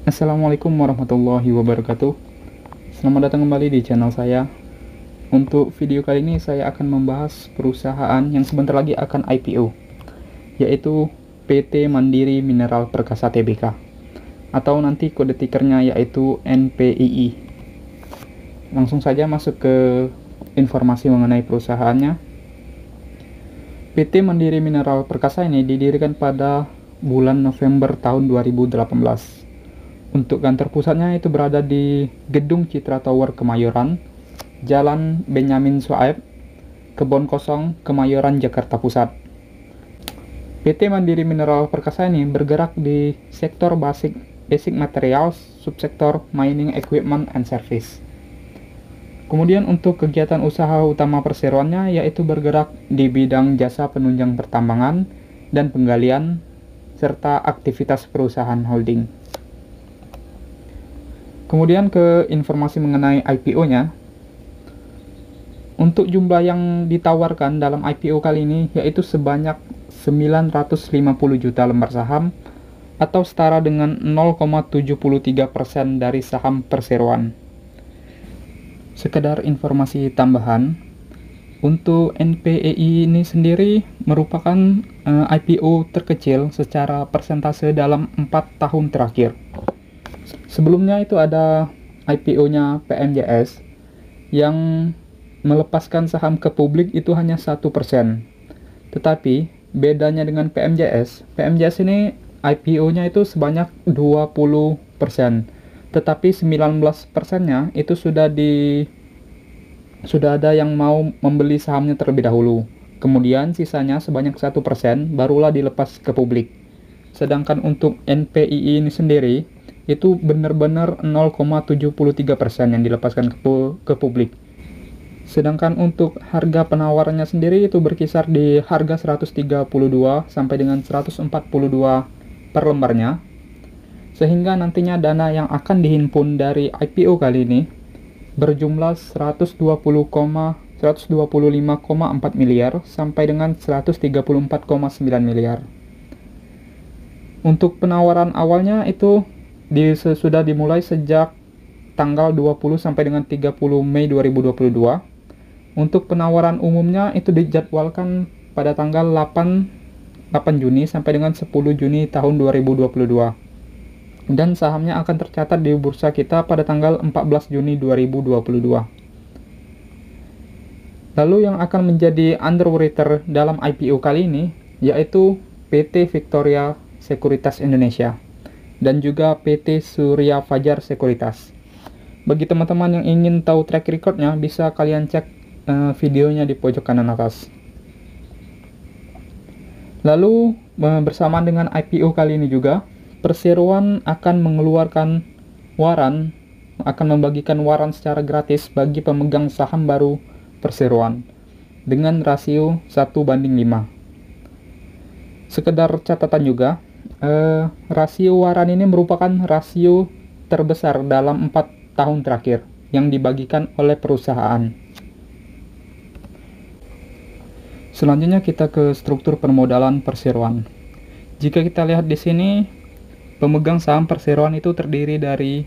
Assalamualaikum warahmatullahi wabarakatuh. Selamat datang kembali di channel saya. Untuk video kali ini saya akan membahas perusahaan yang sebentar lagi akan IPO, yaitu PT Mandiri Mineral Perkasa Tbk, atau nanti kode tikernya yaitu NPII. Langsung saja masuk ke informasi mengenai perusahaannya. PT Mandiri Mineral Perkasa ini didirikan pada bulan November tahun 2018. Untuk kantor pusatnya itu berada di Gedung Citra Tower Kemayoran, Jalan Benyamin Suaib, Kebon Kosong, Kemayoran, Jakarta Pusat. PT Mandiri Mineral Perkasa ini bergerak di sektor basic materials, subsektor mining equipment and service. Kemudian untuk kegiatan usaha utama perseroannya yaitu bergerak di bidang jasa penunjang pertambangan dan penggalian, serta aktivitas perusahaan holding. Kemudian ke informasi mengenai IPO-nya. Untuk jumlah yang ditawarkan dalam IPO kali ini yaitu sebanyak 950 juta lembar saham atau setara dengan 0,73% dari saham perseroan. Sekedar informasi tambahan, untuk NPEI ini sendiri merupakan IPO terkecil secara persentase dalam 4 tahun terakhir. Sebelumnya itu ada IPO-nya PMJS yang melepaskan saham ke publik itu hanya 1%. Tetapi bedanya dengan PMJS ini IPO-nya itu sebanyak 20%. Tetapi 19%-nya itu sudah ada yang mau membeli sahamnya terlebih dahulu. Kemudian sisanya sebanyak 1% barulah dilepas ke publik. Sedangkan untuk NPII ini sendiri itu benar-benar 0,73% yang dilepaskan ke publik. Sedangkan untuk harga penawarannya sendiri itu berkisar di harga 132 sampai dengan 142 per lembarnya. Sehingga nantinya dana yang akan dihimpun dari IPO kali ini berjumlah 125,4 miliar sampai dengan 134,9 miliar. Untuk penawaran awalnya itu sudah dimulai sejak tanggal 20 sampai dengan 30 Mei 2022. Untuk penawaran umumnya itu dijadwalkan pada tanggal 8 Juni sampai dengan 10 Juni tahun 2022. Dan sahamnya akan tercatat di bursa kita pada tanggal 14 Juni 2022. Lalu yang akan menjadi underwriter dalam IPO kali ini yaitu PT Victoria Sekuritas Indonesia dan juga PT Surya Fajar Sekuritas. Bagi teman-teman yang ingin tahu track recordnya, bisa kalian cek videonya di pojok kanan atas. Lalu bersamaan dengan IPO kali ini juga, perseroan akan mengeluarkan akan membagikan waran secara gratis bagi pemegang saham baru perseroan dengan rasio 1:5. Sekedar catatan juga, rasio waran ini merupakan rasio terbesar dalam 4 tahun terakhir yang dibagikan oleh perusahaan. Selanjutnya kita ke struktur permodalan perseroan. Jika kita lihat di sini, pemegang saham perseroan itu terdiri dari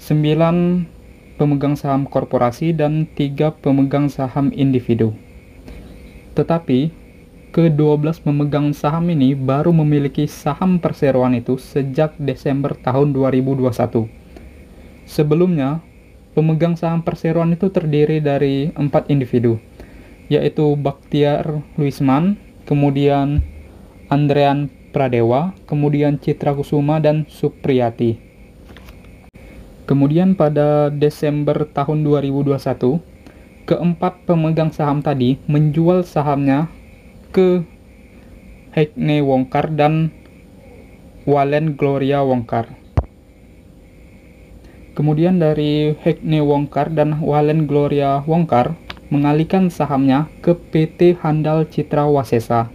9 pemegang saham korporasi dan 3 pemegang saham individu. Tetapi ke-12 pemegang saham ini baru memiliki saham perseroan itu sejak Desember tahun 2021. Sebelumnya, pemegang saham perseroan itu terdiri dari 4 individu, yaitu Baktiar Luisman, kemudian Andrean Pradewa, kemudian Citra Kusuma, dan Supriyati. Kemudian pada Desember tahun 2021, keempat pemegang saham tadi menjual sahamnya ke Heikne Wongkar dan Walen Gloria Wongkar. Kemudian dari Heikne Wongkar dan Walen Gloria Wongkar mengalihkan sahamnya ke PT Handal Citra Wasesa.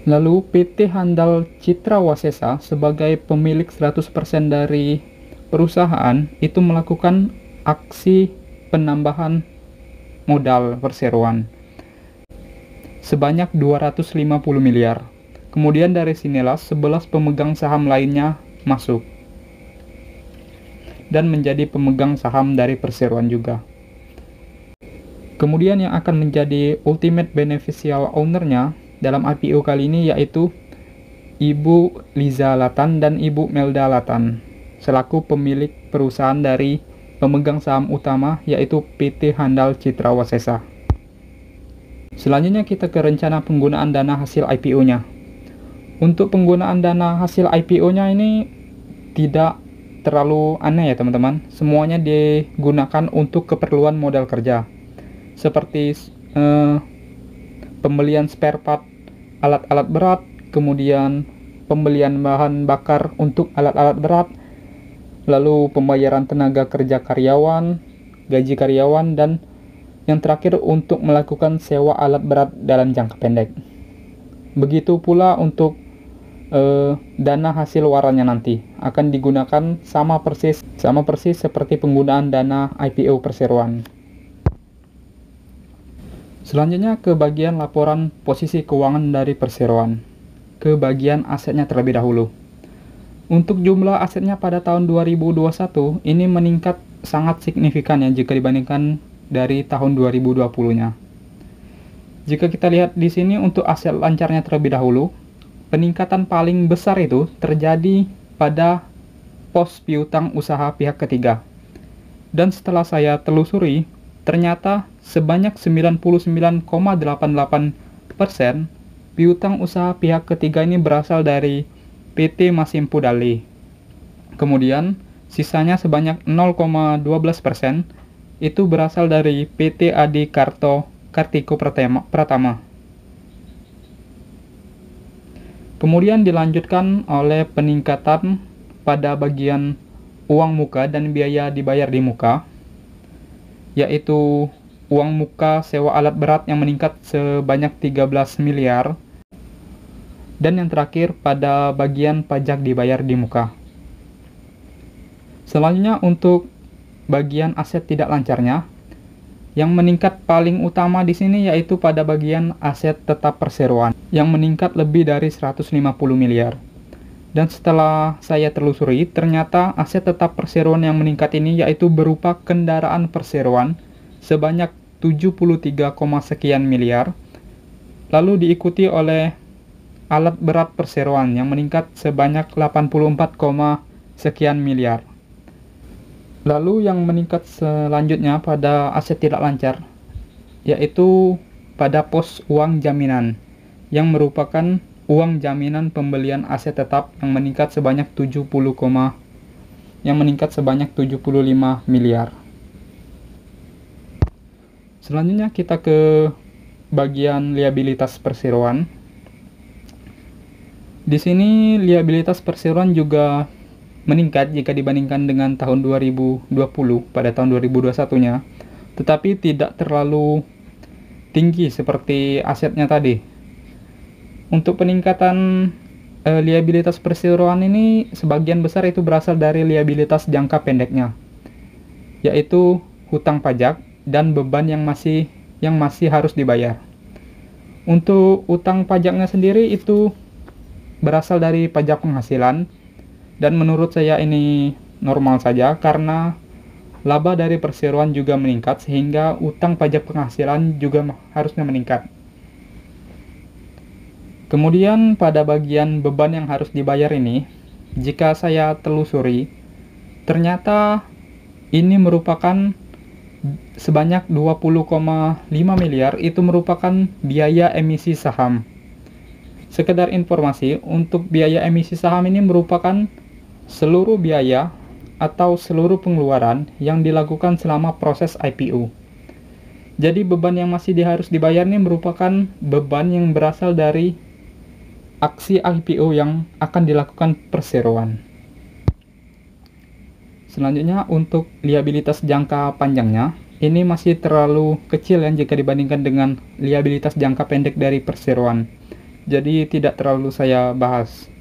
Lalu PT Handal Citra Wasesa sebagai pemilik 100% dari perusahaan itu melakukan aksi penambahan modal perseroan sebanyak 250 miliar. Kemudian dari sinilah 11 pemegang saham lainnya masuk. dan menjadi pemegang saham dari perseroan juga. Kemudian yang akan menjadi ultimate beneficial owner-nya dalam IPO kali ini yaitu Ibu Liza Latan dan Ibu Melda Latan selaku pemilik perusahaan dari pemegang saham utama yaitu PT Handal Citra Wasesa. Selanjutnya kita ke rencana penggunaan dana hasil IPO-nya. Untuk penggunaan dana hasil IPO-nya ini tidak terlalu aneh ya teman-teman. Semuanya digunakan untuk keperluan modal kerja. Seperti pembelian spare part alat-alat berat, kemudian pembelian bahan bakar untuk alat-alat berat, lalu pembayaran tenaga kerja karyawan, gaji karyawan, dan yang terakhir untuk melakukan sewa alat berat dalam jangka pendek. Begitu pula untuk dana hasil warannya nanti akan digunakan sama persis seperti penggunaan dana IPO perseroan. Selanjutnya ke bagian laporan posisi keuangan dari perseroan. Ke bagian asetnya terlebih dahulu. Untuk jumlah asetnya pada tahun 2021 ini meningkat sangat signifikan ya jika dibandingkan dari tahun 2020-nya. Jika kita lihat di sini untuk aset lancarnya terlebih dahulu, peningkatan paling besar itu terjadi pada pos piutang usaha pihak ketiga. Dan setelah saya telusuri, ternyata sebanyak 99,88% piutang usaha pihak ketiga ini berasal dari PT Masimpu Dali. Kemudian, sisanya sebanyak 0,12% itu berasal dari PT Adi Karto Kartiko Pratama. Kemudian dilanjutkan oleh peningkatan pada bagian uang muka dan biaya dibayar di muka, yaitu uang muka sewa alat berat yang meningkat sebanyak 13 miliar, dan yang terakhir pada bagian pajak dibayar di muka. Selanjutnya untuk bagian aset tidak lancarnya, yang meningkat paling utama di sini yaitu pada bagian aset tetap perseroan, yang meningkat lebih dari 150 miliar. Dan setelah saya telusuri, ternyata aset tetap perseroan yang meningkat ini yaitu berupa kendaraan perseroan sebanyak 73, sekian miliar, lalu diikuti oleh alat berat perseroan yang meningkat sebanyak 84, sekian miliar. Lalu yang meningkat selanjutnya pada aset tidak lancar yaitu pada pos uang jaminan yang merupakan uang jaminan pembelian aset tetap yang meningkat sebanyak 75 miliar. Selanjutnya kita ke bagian liabilitas perseroan. Di sini liabilitas perseroan juga meningkat jika dibandingkan dengan tahun 2020 pada tahun 2021-nya, tetapi tidak terlalu tinggi seperti asetnya tadi. Untuk peningkatan liabilitas perseroan ini sebagian besar itu berasal dari liabilitas jangka pendeknya, yaitu hutang pajak dan beban yang masih harus dibayar. Untuk utang pajaknya sendiri itu berasal dari pajak penghasilan, dan menurut saya ini normal saja karena laba dari perseroan juga meningkat sehingga utang pajak penghasilan juga harusnya meningkat. Kemudian pada bagian beban yang harus dibayar ini, jika saya telusuri, ternyata ini merupakan sebanyak 20,5 miliar itu merupakan biaya emisi saham. Sekedar informasi, untuk biaya emisi saham ini merupakan seluruh biaya atau seluruh pengeluaran yang dilakukan selama proses IPO. Jadi beban yang masih harus dibayar ini merupakan beban yang berasal dari aksi IPO yang akan dilakukan perseroan. Selanjutnya untuk liabilitas jangka panjangnya, ini masih terlalu kecil ya jika dibandingkan dengan liabilitas jangka pendek dari perseroan. Jadi tidak terlalu saya bahas.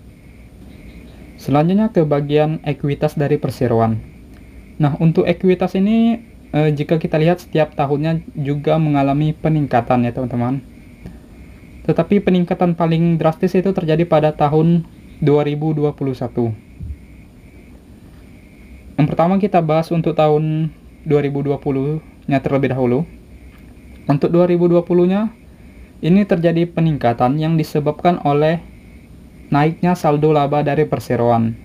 Selanjutnya ke bagian ekuitas dari perseroan. Nah, untuk ekuitas ini jika kita lihat setiap tahunnya juga mengalami peningkatan ya teman-teman. Tetapi peningkatan paling drastis itu terjadi pada tahun 2021. Yang pertama kita bahas untuk tahun 2020-nya terlebih dahulu. Untuk 2020-nya, ini terjadi peningkatan yang disebabkan oleh naiknya saldo laba dari perseroan.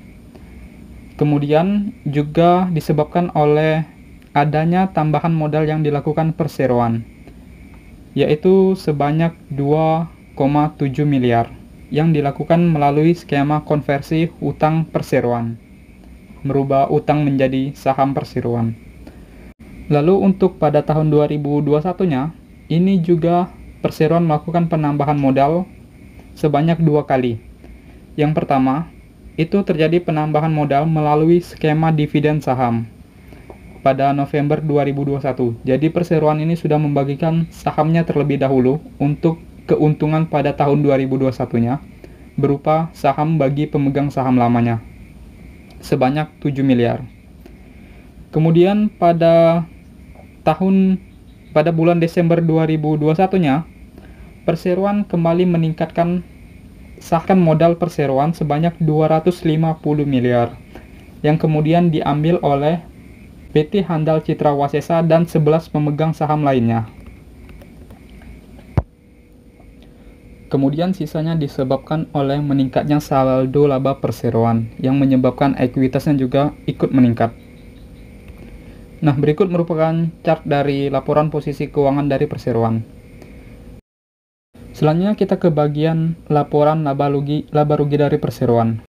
Kemudian juga disebabkan oleh adanya tambahan modal yang dilakukan perseroan, yaitu sebanyak 2,7 miliar yang dilakukan melalui skema konversi utang perseroan, merubah utang menjadi saham perseroan. Lalu untuk pada tahun 2021-nya, ini juga perseroan melakukan penambahan modal sebanyak 2 kali. Yang pertama, itu terjadi penambahan modal melalui skema dividen saham pada November 2021. Jadi perseroan ini sudah membagikan sahamnya terlebih dahulu untuk keuntungan pada tahun 2021-nya berupa saham bagi pemegang saham lamanya sebanyak 7 miliar. Kemudian pada bulan Desember 2021-nya, perseroan kembali meningkatkan sahkan modal perseroan sebanyak 250 miliar yang kemudian diambil oleh PT Handal Citra Wasesa dan 11 pemegang saham lainnya. Kemudian sisanya disebabkan oleh meningkatnya saldo laba perseroan yang menyebabkan ekuitasnya juga ikut meningkat. Nah, berikut merupakan chart dari laporan posisi keuangan dari perseroan. Selanjutnya kita ke bagian laporan laba rugi dari perseroan.